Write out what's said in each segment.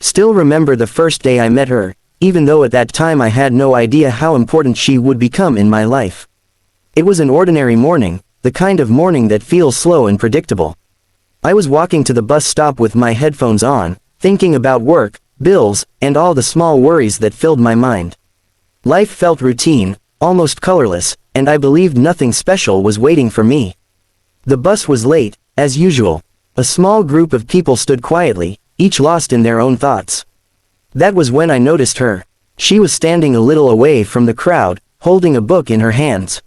Still remember the first day I met her, even though at that time I had no idea how important she would become in my life. It was an ordinary morning, the kind of morning that feels slow and predictable. I was walking to the bus stop with my headphones on, thinking about work, bills, and all the small worries that filled my mind. Life felt routine, almost colorless, and I believed nothing special was waiting for me. The bus was late, as usual. A small group of people stood quietly, each lost in their own thoughts. That was when I noticed her. She was standing a little away from the crowd, holding a book in her hands.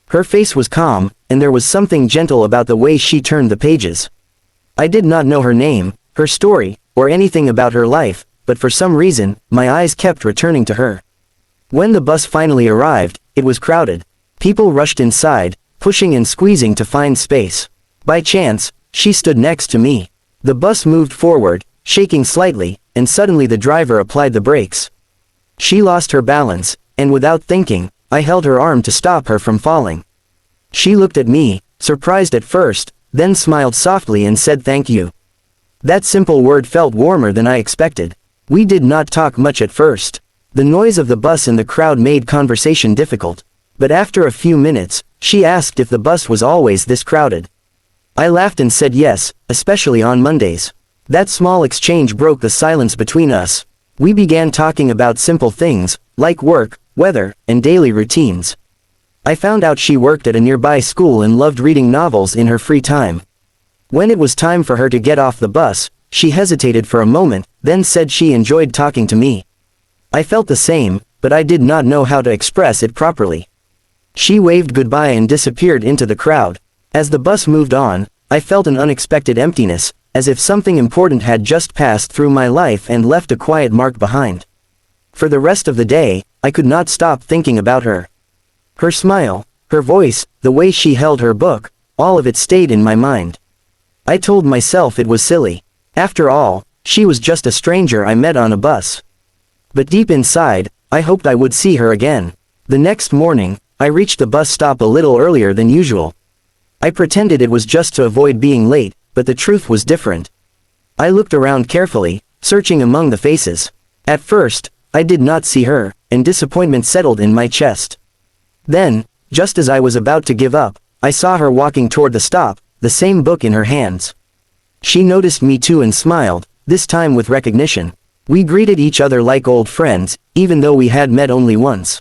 Her face was calm, and there was something gentle about the way she turned the pages. I did not know her name, her story, or anything about her life, but for some reason, my eyes kept returning to her. When the bus finally arrived, it was crowded. People rushed inside, pushing and squeezing to find space. By chance, she stood next to me. The bus moved forward, shaking slightly, and suddenly the driver applied the brakes. She lost her balance, and without thinking, I held her arm to stop her from falling. She looked at me, surprised at first, then smiled softly and said thank you. That simple word felt warmer than I expected. We did not talk much at first. The noise of the bus and the crowd made conversation difficult. But after a few minutes, she asked if the bus was always this crowded. I laughed and said yes, especially on Mondays. That small exchange broke the silence between us. We began talking about simple things, like work, weather, and daily routines. I found out she worked at a nearby school and loved reading novels in her free time. When it was time for her to get off the bus, she hesitated for a moment, then said she enjoyed talking to me. I felt the same, but I did not know how to express it properly. She waved goodbye and disappeared into the crowd. As the bus moved on, I felt an unexpected emptiness, as if something important had just passed through my life and left a quiet mark behind. For the rest of the day, I could not stop thinking about her. Her smile, her voice, the way she held her book, all of it stayed in my mind. I told myself it was silly. After all, she was just a stranger I met on a bus. But deep inside, I hoped I would see her again. The next morning, I reached the bus stop a little earlier than usual. I pretended it was just to avoid being late, but the truth was different. I looked around carefully, searching among the faces. At first, I did not see her, and disappointment settled in my chest. Then, just as I was about to give up, I saw her walking toward the stop, the same book in her hands. She noticed me too and smiled, this time with recognition. We greeted each other like old friends, even though we had met only once.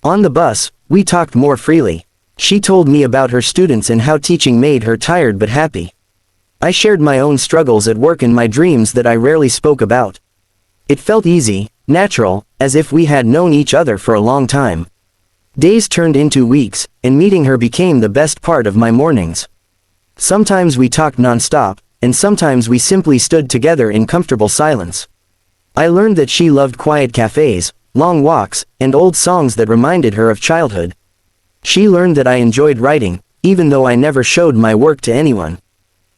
On the bus, we talked more freely. She told me about her students and how teaching made her tired but happy. I shared my own struggles at work and my dreams that I rarely spoke about. It felt easy, natural, as if we had known each other for a long time. Days turned into weeks, and meeting her became the best part of my mornings. Sometimes we talked non-stop, and sometimes we simply stood together in comfortable silence. I learned that she loved quiet cafes, long walks, and old songs that reminded her of childhood. She learned that I enjoyed writing, even though I never showed my work to anyone.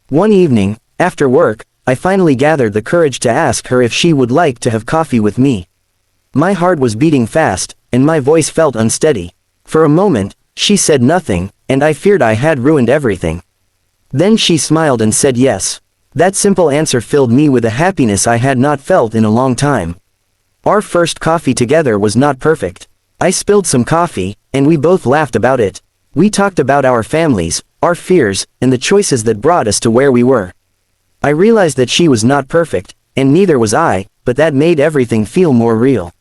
One evening, after work, I finally gathered the courage to ask her if she would like to have coffee with me. My heart was beating fast, and my voice felt unsteady. For a moment, she said nothing, and I feared I had ruined everything. Then she smiled and said yes. That simple answer filled me with a happiness I had not felt in a long time. Our first coffee together was not perfect. I spilled some coffee, and we both laughed about it. We talked about our families, our fears, and the choices that brought us to where we were. I realized that she was not perfect, and neither was I, but that made everything feel more real.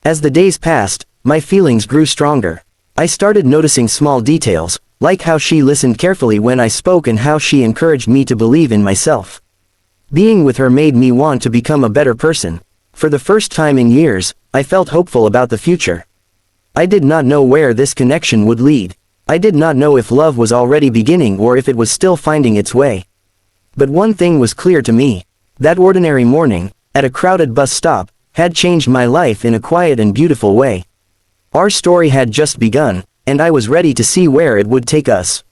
As the days passed, my feelings grew stronger. I started noticing small details, like how she listened carefully when I spoke and how she encouraged me to believe in myself. Being with her made me want to become a better person. For the first time in years, I felt hopeful about the future. I did not know where this connection would lead. I did not know if love was already beginning or if it was still finding its way. But one thing was clear to me. That ordinary morning, at a crowded bus stop, had changed my life in a quiet and beautiful way. Our story had just begun, and I was ready to see where it would take us.